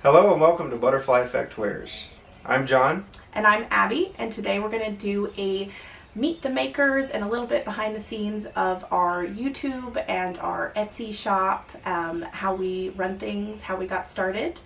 Hello and welcome to Butterfly Effect Wares. I'm John. And I'm Abby, and today we're going to do a meet the makers and a little bit behind the scenes of our YouTube and our Etsy shop, how we run things, how we got started.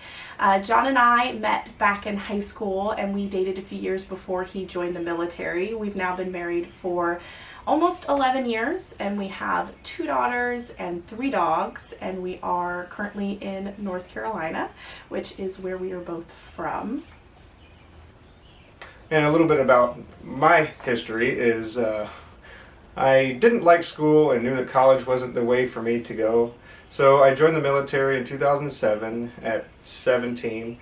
John and I met back in high school and we dated a few years before he joined the military. We've now been married for almost 11 years and we have 2 daughters and 3 dogs, and we are currently in North Carolina, which is where we are both from. And a little bit about my history is I didn't like school and knew that college wasn't the way for me to go. So I joined the military in 2007 at 17,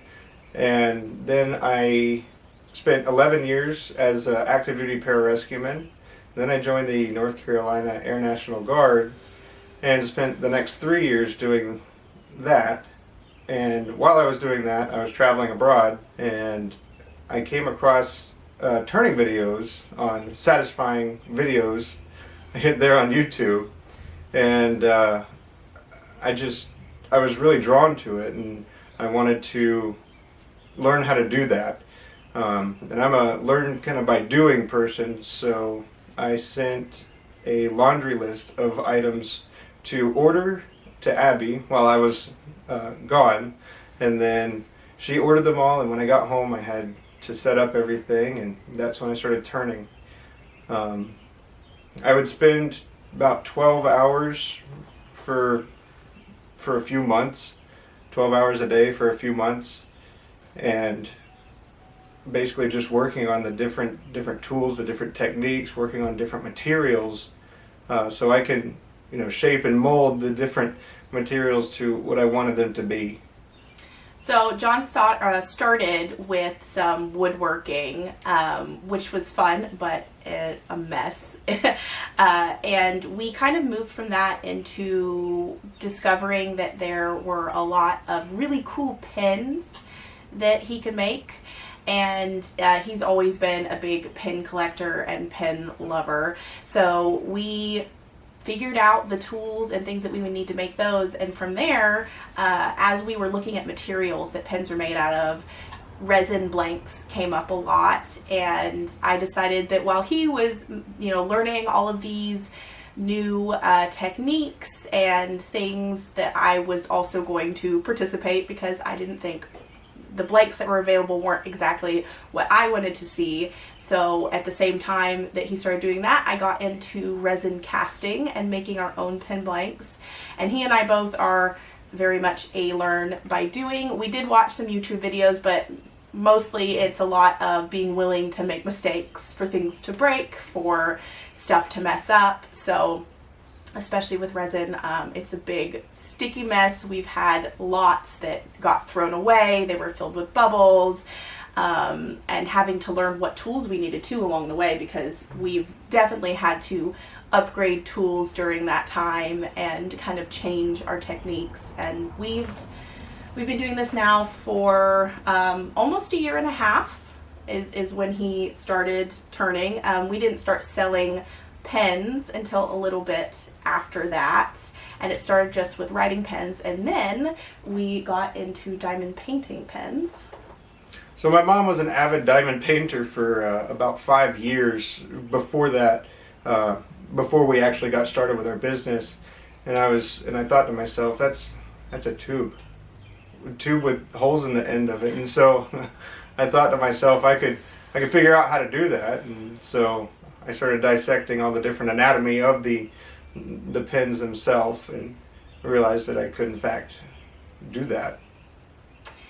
and then I spent 11 years as an active duty pararescueman. Then I joined the North Carolina Air National Guard and spent the next 3 years doing that. And while I was doing that, I was traveling abroad, and I came across turning videos on satisfying videos there on YouTube, and I was really drawn to it, and I wanted to learn how to do that. And I'm a learn kind of by doing person, so I sent a laundry list of items to order to Abbie while I was gone, and then she ordered them all, and when I got home I had to set up everything, and that's when I started turning. I would spend about 12 hours for a few months, 12 hours a day for a few months, and basically just working on the different tools, the different techniques, working on different materials, so I can shape and mold the different materials to what I wanted them to be. So John started with some woodworking, which was fun, but a mess. And we kind of moved from that into discovering that there were a lot of really cool pins that he could make. And he's always been a big pin collector and pin lover. So we figured out the tools and things that we would need to make those, and from there, as we were looking at materials that pens are made out of, resin blanks came up a lot, and I decided that while he was learning all of these new techniques and things, that I was also going to participate, because I didn't think the blanks that were available weren't exactly what I wanted to see. So at the same time that he started doing that, I got into resin casting and making our own pen blanks. And he and I both are very much a learn by doing. We did watch some YouTube videos, but mostly it's a lot of being willing to make mistakes, for things to break, for stuff to mess up. So especially with resin, it's a big sticky mess. We've had lots that got thrown away. They were filled with bubbles, and having to learn what tools we needed to along the way, because we've definitely had to upgrade tools during that time and kind of change our techniques. And we've been doing this now for almost a year and a half is when he started turning. We didn't start selling pens until a little bit after that, and it started just with writing pens, and then we got into diamond painting pens. So my mom was an avid diamond painter for about 5 years before that, before we actually got started with our business, and I thought to myself, that's a tube with holes in the end of it, and so I thought to myself, I could figure out how to do that, and so I started dissecting all the different anatomy of the pens themselves, and realized that I could in fact do that.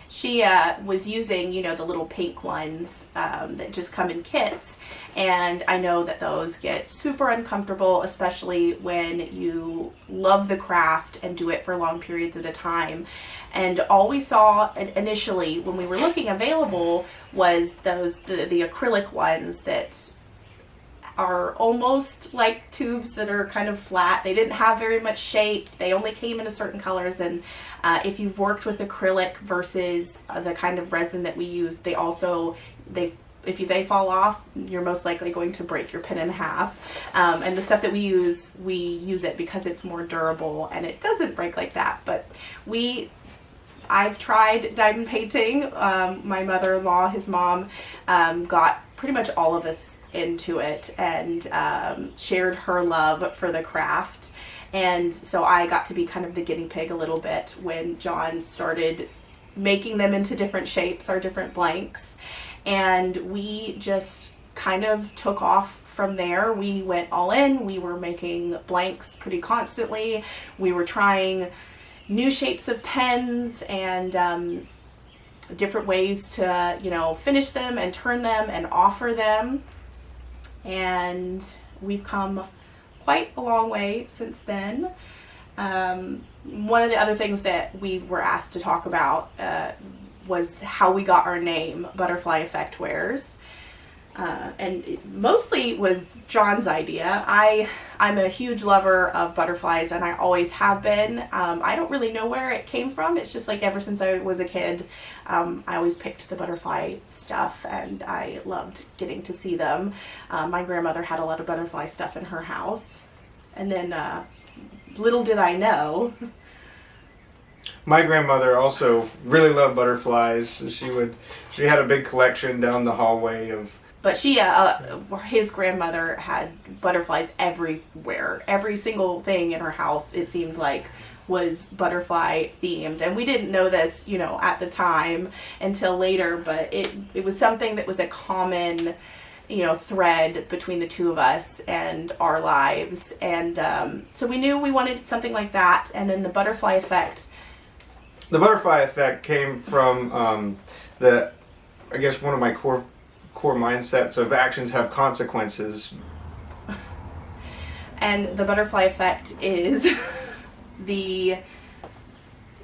She was using, the little pink ones that just come in kits, and I know that those get super uncomfortable, especially when you love the craft and do it for long periods at a time. And all we saw initially when we were looking available was the acrylic ones that are almost like tubes that are kind of flat. They didn't have very much shape. They only came in certain colors, and if you've worked with acrylic versus the kind of resin that we use, if they fall off, you're most likely going to break your pen in half. And the stuff that we use it because it's more durable and it doesn't break like that. But we I've tried diamond painting. My mother-in-law, his mom, got pretty much all of us into it and shared her love for the craft. And so I got to be kind of the guinea pig a little bit when John started making them into different shapes, our different blanks. And we just kind of took off from there. We went all in. We were making blanks pretty constantly. We were trying new shapes of pens and different ways to, you know, finish them and turn them and offer them. And we've come quite a long way since then. One of the other things that we were asked to talk about was how we got our name, Butterfly Effect Wares. And it mostly was John's idea. I'm a huge lover of butterflies, and I always have been. I don't really know where it came from. It's just like ever since I was a kid, I always picked the butterfly stuff, and I loved getting to see them. My grandmother had a lot of butterfly stuff in her house. And then little did I know. My grandmother also really loved butterflies. She had a big collection down the hallway of. But his grandmother had butterflies everywhere. Every single thing in her house, it seemed like, was butterfly themed. And we didn't know this, you know, at the time until later, but it was something that was a common, you know, thread between the two of us and our lives. And so we knew we wanted something like that. And then the butterfly effect. The butterfly effect came from I guess one of my core mindsets of actions have consequences. And the butterfly effect is the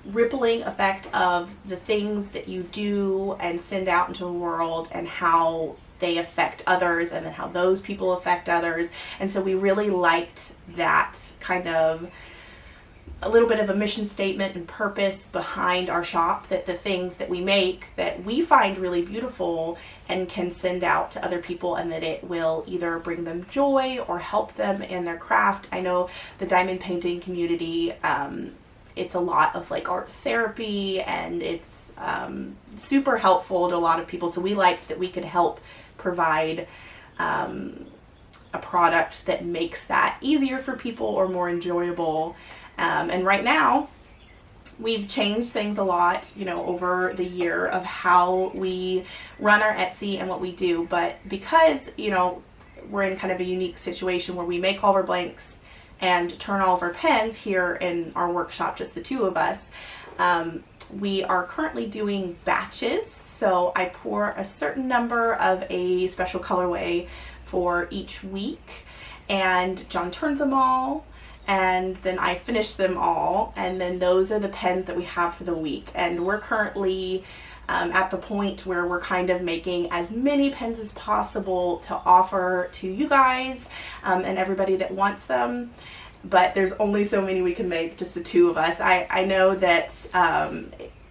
rippling effect of the things that you do and send out into the world and how they affect others and then how those people affect others. And so we really liked that kind of a little bit of a mission statement and purpose behind our shop, that the things that we make that we find really beautiful and can send out to other people, and that it will either bring them joy or help them in their craft. I know the diamond painting community, it's a lot of like art therapy, and it's super helpful to a lot of people. So we liked that we could help provide a product that makes that easier for people or more enjoyable. And right now, we've changed things a lot, you know, over the year of how we run our Etsy and what we do. But because, you know, we're in kind of a unique situation where we make all of our blanks and turn all of our pens here in our workshop, just the two of us, we are currently doing batches. So I pour a certain number of a special colorway for each week, and John turns them all, and then I finish them all, and then those are the pens that we have for the week. And we're currently at the point where we're kind of making as many pens as possible to offer to you guys and everybody that wants them. But there's only so many we can make, just the two of us. I know that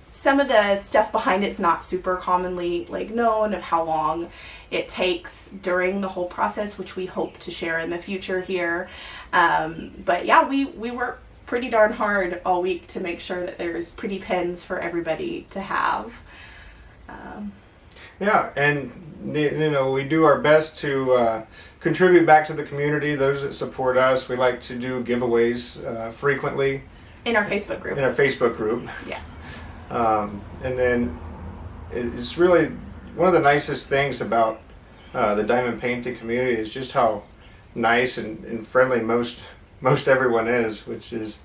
some of the stuff behind it's not super commonly like known, of how long it takes during the whole process, which we hope to share in the future here. But yeah, we work pretty darn hard all week to make sure that there's pretty pens for everybody to have. Yeah, and you know, we do our best to contribute back to the community, those that support us. We like to do giveaways frequently. In our Facebook group. In our Facebook group. Yeah. And then it's really one of the nicest things about the diamond painting community is just how nice and friendly most everyone is, which is,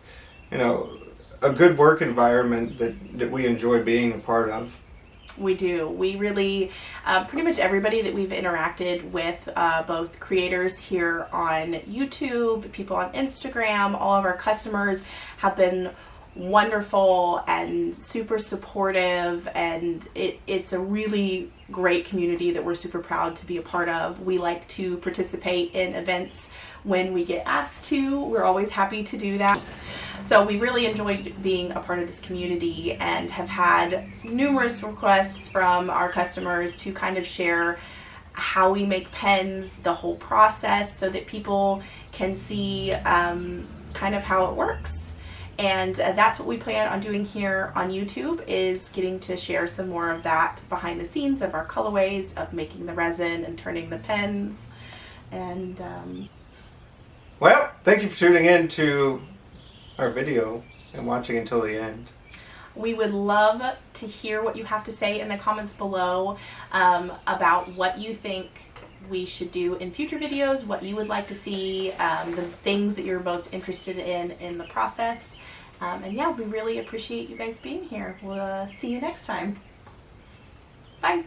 you know, a good work environment that we enjoy being a part of. We do. We really, pretty much everybody that we've interacted with, both creators here on YouTube, people on Instagram, all of our customers have been wonderful and super supportive, and it's a really great community that we're super proud to be a part of. We like to participate in events when we get asked to. We're always happy to do that. So we really enjoyed being a part of this community and have had numerous requests from our customers to kind of share how we make pens, the whole process, so that people can see kind of how it works. And that's what we plan on doing here on YouTube, is getting to share some more of that behind the scenes of our colorways, of making the resin and turning the pens. And well, thank you for tuning in to our video and watching until the end. we would love to hear what you have to say in the comments below about what you think we should do in future videos, what you would like to see, the things that you're most interested in the process. And yeah, we really appreciate you guys being here. We'll see you next time. Bye.